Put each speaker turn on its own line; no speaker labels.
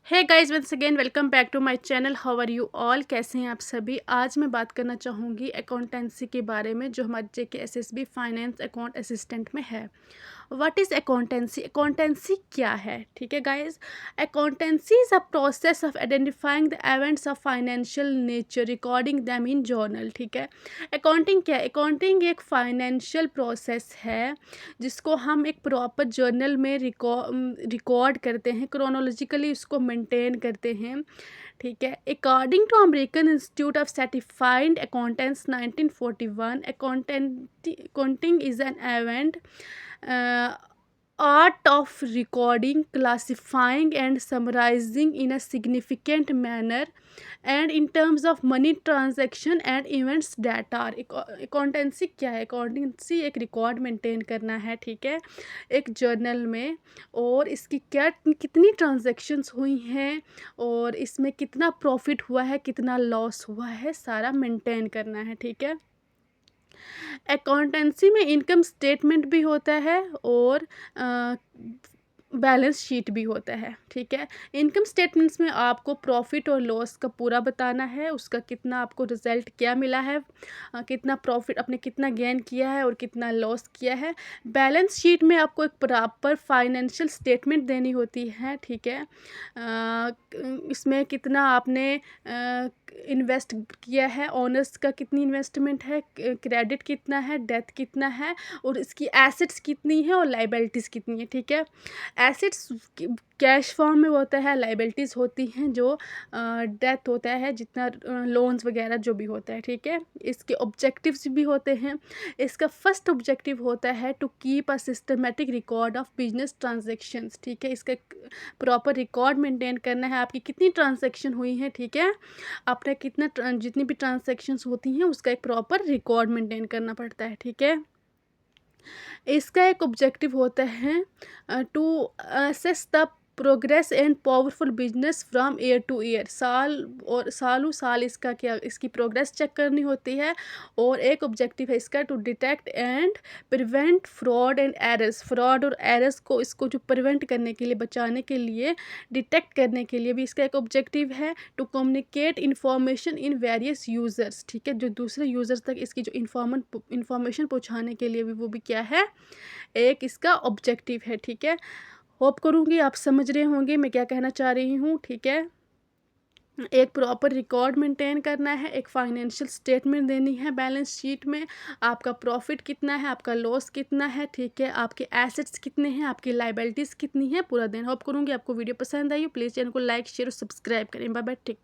Hey guys, once again welcome back to my channel. How are you all? कैसे हैं आप सभी? आज मैं बात करना चाहूँगी अकाउंटेंसी के बारे में, जो हमारे जेके एसएसबी फाइनेंस अकाउंट असिस्टेंट में है। What is accountancy? अकाउंटेंसी क्या है? ठीक है guys, accountancy is a process of identifying the events of financial nature, recording them in journal. ठीक है, अकाउंटिंग क्या है? अकाउंटिंग एक फाइनेंशियल प्रोसेस है जिसको हम एक प्रॉपर जर्नल में रिकॉर्ड करते हैं, क्रोनोलॉजिकली उसको मेंटेन करते हैं। ठीक है, according to American Institute of Certified Accountants 1941, accounting is an event art of recording, classifying and summarizing in a significant manner and in terms of money transaction and events that are accountancy क्या है? Accountancy एक record maintain करना है। ठीक है, एक journal में, और इसकी क्या कितनी ट्रांजैक्शंस हुई हैं और इसमें कितना प्रॉफिट हुआ है, कितना लॉस हुआ है, सारा मेंटेन करना है। ठीक है, अकाउंटेंसी में इनकम स्टेटमेंट भी होता है और बैलेंस शीट भी होता है। ठीक है, इनकम स्टेटमेंट्स में आपको प्रॉफिट और लॉस का पूरा बताना है, उसका कितना आपको रिजल्ट क्या मिला है, कितना प्रॉफिट आपने कितना गेन किया है और कितना लॉस किया है। बैलेंस शीट में आपको एक प्रॉपर फाइनेंशियल स्टेटमेंट देनी होती है। ठीक है, इसमें कितना आपने इन्वेस्ट किया है, ओनर्स का कितनी इन्वेस्टमेंट है, क्रेडिट कितना है, डेथ कितना है, और इसकी एसेट्स कितनी है और लाइबिलिटीज़ कितनी है। ठीक है, एसेट्स कैश फॉर्म में होता है, लाइबिलिटीज़ होती हैं जो डेथ होता है, जितना लोन्स वगैरह जो भी होता है। ठीक है, इसके ऑब्जेक्टिव्स भी होते हैं। इसका फर्स्ट ऑब्जेक्टिव होता है to keep a systematic record of business transactions. ठीक है, इसका प्रॉपर रिकॉर्ड मेंटेन करना है, आपकी कितनी ट्रांजेक्शन हुई है। ठीक है, आपने कितना जितनी भी ट्रांजेक्शन्स होती हैं उसका एक प्रॉपर रिकॉर्ड मेंटेन करना पड़ता है। ठीक है, इसका एक ऑब्जेक्टिव होता है to assess the progress and powerful business from year to year. सालों साल इसका क्या, इसकी प्रोग्रेस चेक करनी होती है। और एक ऑब्जेक्टिव है इसका to detect and prevent fraud and errors. Fraud और एरर्स को, इसको जो प्रिवेंट करने के लिए, बचाने के लिए, डिटेक्ट करने के लिए भी इसका एक ऑब्जेक्टिव है to communicate information in various users. ठीक है, जो दूसरे यूज़र्स तक इसकी जो इंफॉर्मेशन पहुँचाने के लिए भी, वो भी क्या है, एक इसका ऑब्जेक्टिव है। ठीक है, होप करूँगी आप समझ रहे होंगे मैं क्या कहना चाह रही हूँ। ठीक है, एक प्रॉपर रिकॉर्ड मेंटेन करना है, एक फाइनेंशियल स्टेटमेंट देनी है बैलेंस शीट में, आपका प्रॉफिट कितना है, आपका लॉस कितना है। ठीक है, आपके एसेट्स कितने हैं, आपकी लाइबिलिटीज़ कितनी है, पूरा दिन। होप करूँगी आपको वीडियो पसंद आई हो। प्लीज़ चैनल को लाइक, शेयर और सब्सक्राइब करें। Bye bye, take.